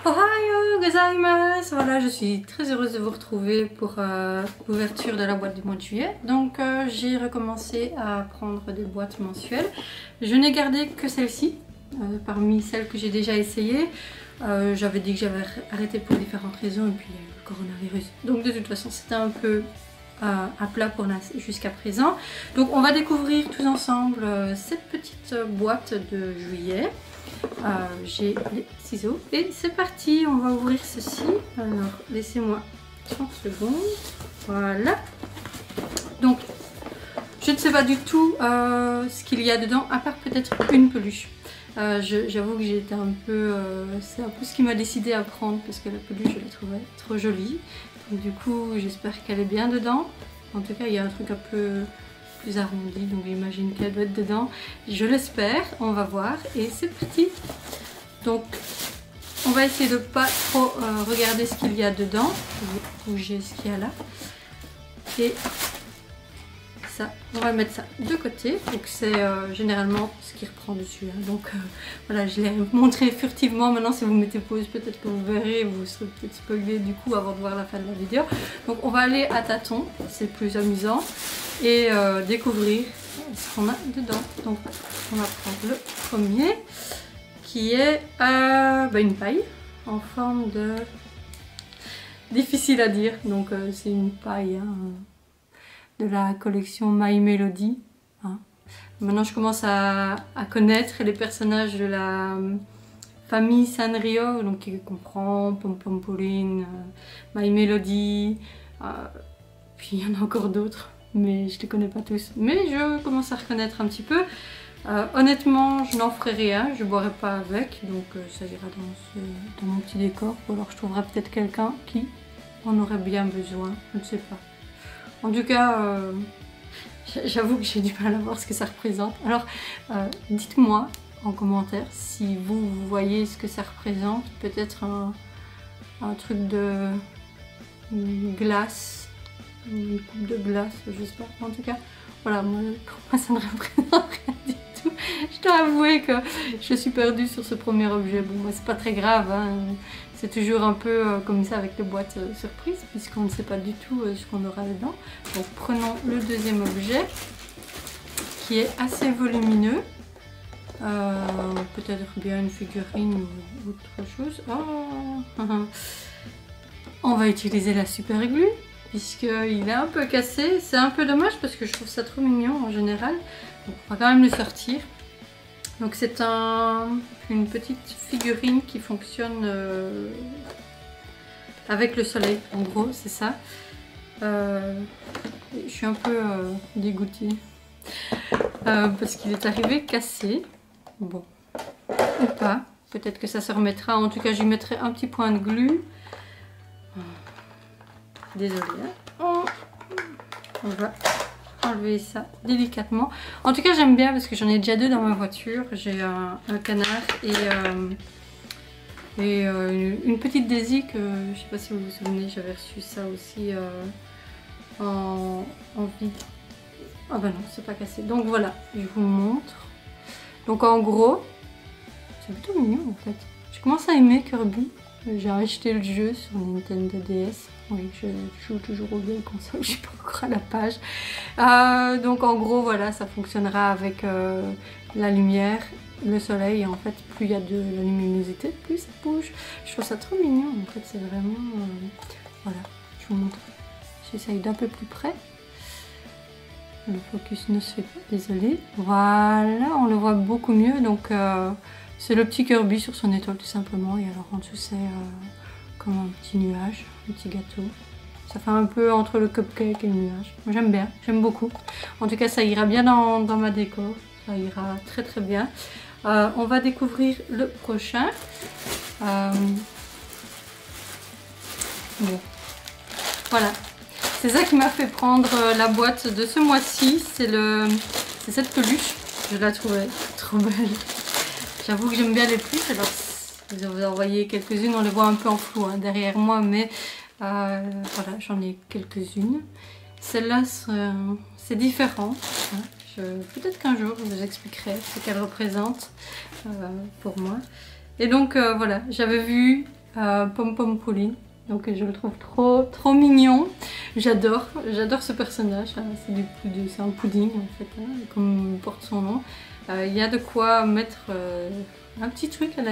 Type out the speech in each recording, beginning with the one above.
Ohayo gozaimasu! Voilà, je suis très heureuse de vous retrouver pour l'ouverture de la boîte du mois de juillet. Donc j'ai recommencé à prendre des boîtes mensuelles. Je n'ai gardé que celle-ci, parmi celles que j'ai déjà essayées. J'avais dit que j'avais arrêté pour différentes raisons et puis il y a eu le coronavirus. Donc de toute façon c'était un peu à plat pour jusqu'à présent. Donc on va découvrir tous ensemble cette petite boîte de juillet. J'ai les ciseaux et c'est parti, on va ouvrir ceci. Alors laissez-moi 30 secondes. Voilà. Donc je ne sais pas du tout ce qu'il y a dedans, à part peut-être une peluche. J'avoue que j'ai été un peu... c'est un peu ce qui m'a décidé à prendre parce que la peluche je la trouvais trop jolie. Donc du coup j'espère qu'elle est bien dedans. En tout cas il y a un truc un peu plus arrondi, donc j'imagine qu'elle doit être dedans. Je l'espère, on va voir et c'est parti. Donc on va essayer de pas trop regarder ce qu'il y a dedans. Je vais bouger ce qu'il y a là. Et ça, on va mettre ça de côté. Donc c'est généralement ce qui reprend dessus. Hein. Donc voilà, je l'ai montré furtivement. Maintenant si vous mettez pause, peut-être que vous verrez, vous serez peut-être spoilé du coup avant de voir la fin de la vidéo. Donc on va aller à tâtons, c'est le plus amusant. Et découvrir ce qu'on a dedans. Donc on va prendre le premier qui est une paille en forme de... difficile à dire. Donc c'est une paille hein, de la collection My Melody. Hein. Maintenant je commence à connaître les personnages de la famille Sanrio, donc qui comprend Pom Pom Pauline, My Melody, puis il y en a encore d'autres. Mais je ne les connais pas tous. Mais je commence à reconnaître un petit peu. Honnêtement, je n'en ferai rien. Je ne boirai pas avec. Donc ça ira dans mon petit décor. Ou alors je trouverai peut-être quelqu'un qui en aurait bien besoin. Je ne sais pas. En tout cas, j'avoue que j'ai du mal à voir ce que ça représente. Alors, dites-moi en commentaire si vous voyez ce que ça représente. Peut-être un truc de glace. Une coupe de glace, je sais pas. En tout cas, voilà, pour moi ça ne représente rien du tout. Je dois avouer que je suis perdue sur ce premier objet. Bon, moi c'est pas très grave, hein. C'est toujours un peu comme ça avec les boîtes surprises, puisqu'on ne sait pas du tout ce qu'on aura dedans. Donc prenons le deuxième objet, qui est assez volumineux. Peut-être bien une figurine ou autre chose. Oh. On va utiliser la super glue. Puisqu'il est un peu cassé, c'est un peu dommage parce que je trouve ça trop mignon en général. Donc on va quand même le sortir. Donc c'est une petite figurine qui fonctionne avec le soleil, en gros c'est ça. Je suis un peu dégoûtée parce qu'il est arrivé cassé. Bon, ou pas, peut-être que ça se remettra. En tout cas j'y mettrai un petit point de glu. Désolée, hein. On va enlever ça délicatement. En tout cas j'aime bien parce que j'en ai déjà deux dans ma voiture. J'ai un canard et une petite Daisy que je sais pas si vous vous souvenez, j'avais reçu ça aussi en vide. Ah bah non, c'est pas cassé. Donc voilà, je vous montre. Donc en gros, c'est plutôt mignon en fait. Je commence à aimer Kirby. J'ai acheté le jeu sur Nintendo DS. Oui, je joue toujours aux vieilles consoles, je suis pas encore à la page. Donc en gros, voilà, ça fonctionnera avec la lumière, le soleil. Et en fait, plus il y a de la luminosité, plus ça bouge. Je trouve ça trop mignon. En fait, c'est vraiment... voilà, je vous montre. J'essaye d'un peu plus près. Le focus ne se fait pas, désolé. Voilà, on le voit beaucoup mieux. Donc c'est le petit Kirby sur son étoile tout simplement. Et alors en dessous, c'est... comme un petit nuage, un petit gâteau. Ça fait un peu entre le cupcake et le nuage. J'aime bien, j'aime beaucoup. En tout cas, ça ira bien dans ma déco. Ça ira très très bien. On va découvrir le prochain. Bon. Voilà. C'est ça qui m'a fait prendre la boîte de ce mois-ci. C'est cette peluche. Je la trouvais trop belle. J'avoue que j'aime bien les peluches. Alors, je vous en voyez quelques-unes, on les voit un peu en flou hein, derrière moi, mais voilà, j'en ai quelques-unes. Celle-là, c'est différent. Hein. Peut-être qu'un jour, je vous expliquerai ce qu'elle représente pour moi. Et donc, voilà, j'avais vu Pom Pom Pauline. Donc je le trouve trop mignon. J'adore ce personnage. C'est un pudding en fait, hein, comme porte son nom. Il y a de quoi mettre un petit truc à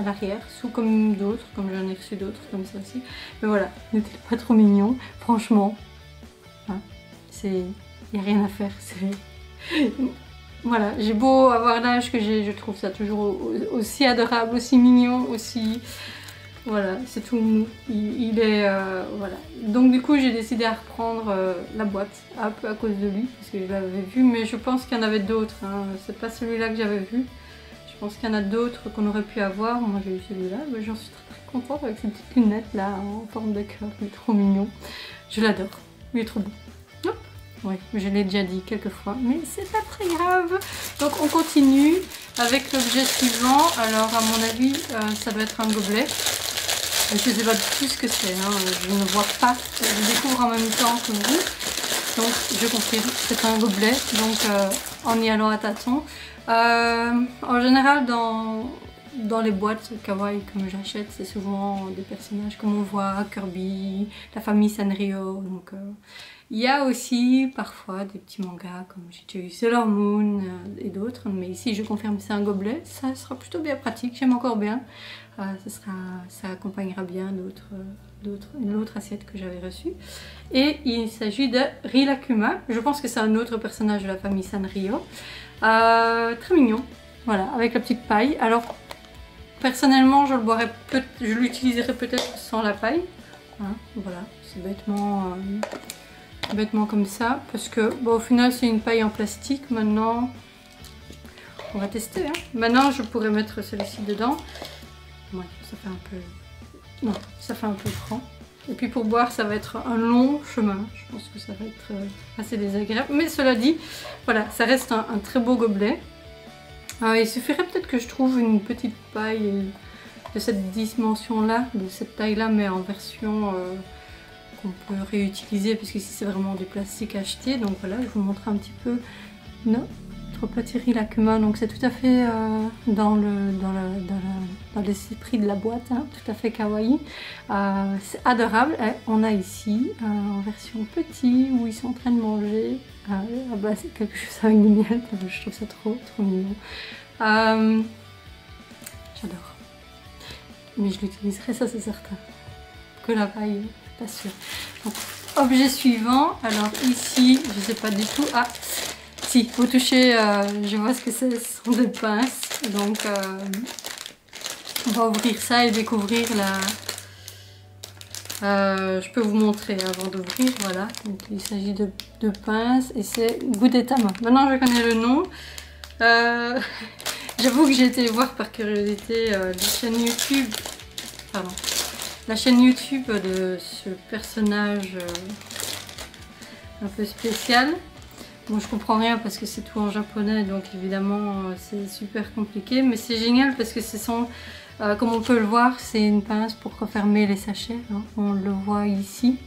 l'arrière, comme d'autres, comme j'en ai reçu d'autres comme ça aussi. Mais voilà, n'était pas trop mignon, franchement. Hein, il n'y a rien à faire. Voilà, j'ai beau avoir l'âge que j'ai, je trouve ça toujours aussi adorable, aussi mignon, aussi... Voilà, c'est tout mou. Il est... voilà. Donc du coup, j'ai décidé à reprendre la boîte, un peu à cause de lui, parce que je l'avais vu, mais je pense qu'il y en avait d'autres. Hein. C'est pas celui-là que j'avais vu. Je pense qu'il y en a d'autres qu'on aurait pu avoir. Moi, j'ai eu celui-là, mais j'en suis très contente avec ces petites lunettes là, en forme de cœur. Il est trop mignon. Je l'adore. Il est trop beau. Hop. Oui, je l'ai déjà dit quelques fois, mais c'est pas très grave. Donc on continue avec l'objet suivant. Alors à mon avis, ça doit être un gobelet. Je ne sais pas du tout ce que c'est, hein. Je ne vois pas, je découvre en même temps que vous. Donc je confirme, c'est un gobelet, donc en y allant à tâtons. En général, dans les boîtes kawaii que j'achète, c'est souvent des personnages comme on voit, Kirby, la famille Sanrio. Donc il y a aussi parfois des petits mangas comme j'ai déjà eu Sailor Moon et d'autres. Mais ici, je confirme, c'est un gobelet. Ça sera plutôt bien pratique, j'aime encore bien. Ça accompagnera bien l'autre assiette que j'avais reçue. Et il s'agit de Rilakkuma. Je pense que c'est un autre personnage de la famille Sanrio. Très mignon. Voilà, avec la petite paille. Alors, personnellement, je l'utiliserai peut-être sans la paille. Hein, voilà, c'est bêtement comme ça. Parce que, bon, au final, c'est une paille en plastique. Maintenant, on va tester. Hein. Maintenant, je pourrais mettre celui-ci dedans. Ouais, ça fait un peu... Non, ça fait un peu grand. Et puis pour boire, ça va être un long chemin. Je pense que ça va être assez désagréable. Mais cela dit, voilà, ça reste un très beau gobelet. Il suffirait peut-être que je trouve une petite paille de cette dimension-là, de cette taille-là, mais en version qu'on peut réutiliser, parce qu'ici c'est vraiment du plastique acheté. Donc voilà, je vous montre un petit peu. Non, petit Rilakkuma, donc c'est tout à fait dans l'esprit de la boîte, hein, tout à fait kawaii. C'est adorable. Et on a ici en version petit où ils sont en train de manger. C'est quelque chose avec des miettes. Je trouve ça trop mignon. J'adore. Mais je l'utiliserai, ça c'est certain. Que la paille, pas sûr. Donc, objet suivant. Alors ici, je sais pas du tout. Ah. Si, vous touchez, je vois ce que c'est, ce sont des pinces. Donc, on va ouvrir ça et découvrir je peux vous montrer avant d'ouvrir, voilà. Donc, il s'agit de pinces et c'est Gudetama. Maintenant, je connais le nom. J'avoue que j'ai été voir par curiosité la chaîne YouTube. Pardon. La chaîne YouTube de ce personnage un peu spécial. Bon, je comprends rien parce que c'est tout en japonais, donc évidemment c'est super compliqué, mais c'est génial parce que ce sont, comme on peut le voir, c'est une pince pour refermer les sachets, hein. On le voit ici,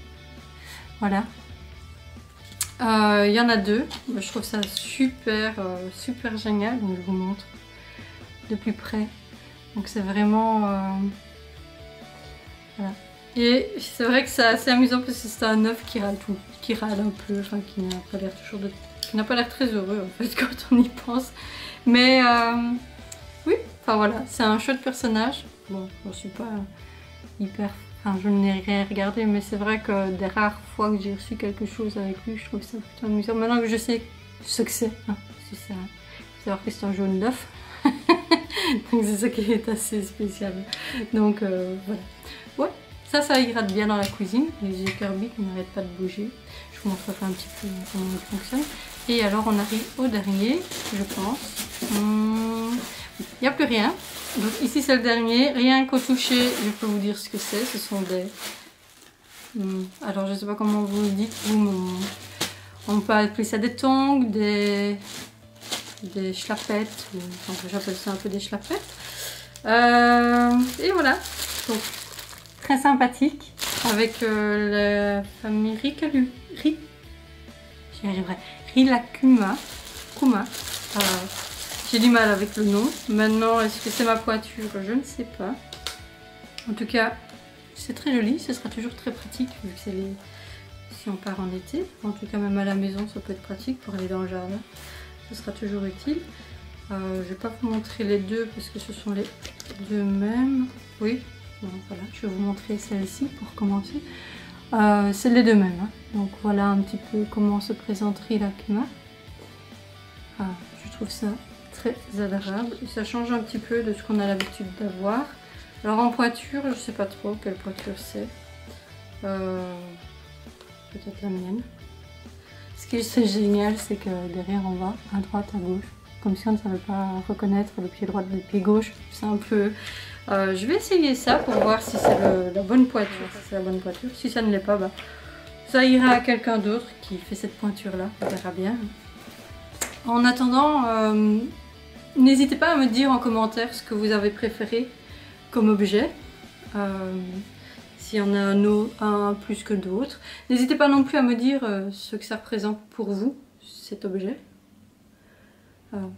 voilà. Il y en a deux, je trouve ça super génial, donc je vous montre de plus près. Donc c'est vraiment... voilà. Et c'est vrai que c'est assez amusant parce que c'est un œuf qui râle un peu, enfin qui n'a pas l'air qui n'a pas l'air très heureux en fait quand on y pense. Mais oui, enfin voilà, c'est un chouette personnage. Bon, je ne suis pas hyper, enfin je n'ai rien regardé, mais c'est vrai que des rares fois que j'ai reçu quelque chose avec lui, je trouve ça plutôt amusant. Maintenant que je sais ce que c'est, hein, c'est ça. Il faut savoir que c'est un jaune d'œuf. Donc c'est ça qui est assez spécial. Donc voilà. Ouais. Ça ira bien dans la cuisine. Les Kirby qui n'arrêtent pas de bouger. Je vous montrerai un petit peu comment il fonctionne. Et alors on arrive au dernier, je pense. Il n'y a plus rien. Donc ici c'est le dernier. Rien qu'au toucher, je peux vous dire ce que c'est. Ce sont des... alors je ne sais pas comment vous le dites. On peut appeler ça des tongs, des schlapettes. Enfin, j'appelle ça un peu des schlapettes. Et voilà. Donc, très sympathique avec la famille Rilakkuma. J'ai du mal avec le nom. Maintenant, est-ce que c'est ma pointure? Je ne sais pas. En tout cas, c'est très joli, ce sera toujours très pratique vu que c'est si on part en été. En tout cas, même à la maison, ça peut être pratique pour aller dans le jardin. Ce sera toujours utile. Je ne vais pas vous montrer les deux parce que ce sont les deux mêmes. Oui, bon, voilà, je vais vous montrer celle-ci pour commencer. C'est les deux mêmes. Hein. Donc voilà un petit peu comment se présente Rilakkuma. Je trouve ça très adorable et ça change un petit peu de ce qu'on a l'habitude d'avoir. Alors en pointure, je sais pas trop quelle pointure c'est. Peut-être la mienne. Ce qui est génial, c'est que derrière on va à droite, à gauche. Comme si on ne savait pas reconnaître le pied droit du pied gauche. C'est un peu... je vais essayer ça pour voir si c'est la bonne pointure. Si c'est la bonne pointure. Si ça ne l'est pas, bah, ça ira à quelqu'un d'autre qui fait cette pointure-là. On verra bien. En attendant, n'hésitez pas à me dire en commentaire ce que vous avez préféré comme objet. S'il y en a un plus que d'autres. N'hésitez pas non plus à me dire ce que ça représente pour vous, cet objet.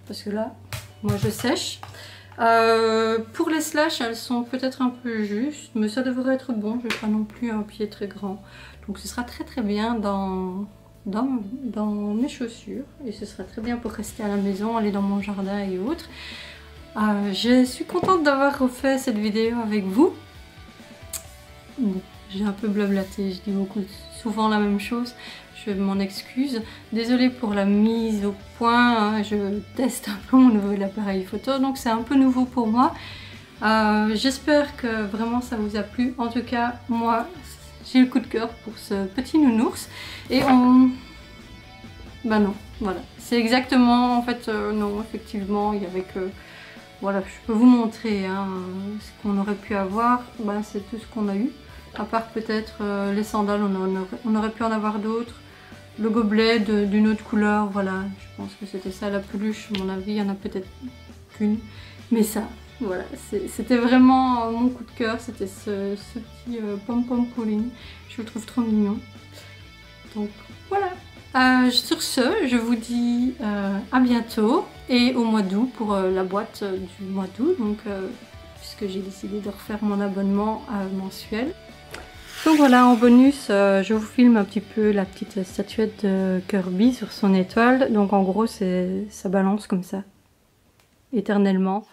Parce que là, moi je sèche. Pour les slash, elles sont peut-être un peu justes, mais ça devrait être bon. Je n'ai pas non plus un pied très grand. Donc ce sera très bien dans mes chaussures. Et ce sera très bien pour rester à la maison, aller dans mon jardin et autres. Je suis contente d'avoir refait cette vidéo avec vous. J'ai un peu blablaté, je dis souvent la même chose, je m'en excuse. Désolée pour la mise au point, hein, je teste un peu mon nouvel appareil photo, donc c'est un peu nouveau pour moi. J'espère que vraiment ça vous a plu. En tout cas, moi, j'ai le coup de cœur pour ce petit nounours. Et bah non, voilà. C'est exactement, en fait, non, effectivement, il y avait que... Voilà, je peux vous montrer hein, ce qu'on aurait pu avoir, bah, c'est tout ce qu'on a eu. À part peut-être les sandales, on aurait pu en avoir d'autres. Le gobelet d'une autre couleur, voilà. Je pense que c'était ça la peluche. À mon avis, il y en a peut-être qu'une. Mais ça, voilà. C'était vraiment mon coup de cœur. C'était ce petit pom-pom pouling. Je le trouve trop mignon. Donc voilà. Sur ce, je vous dis à bientôt. Et au mois d'août pour la boîte du mois d'août. Donc, puisque j'ai décidé de refaire mon abonnement mensuel. Donc voilà, en bonus, je vous filme un petit peu la petite statuette de Kirby sur son étoile. Donc en gros, ça balance comme ça, éternellement.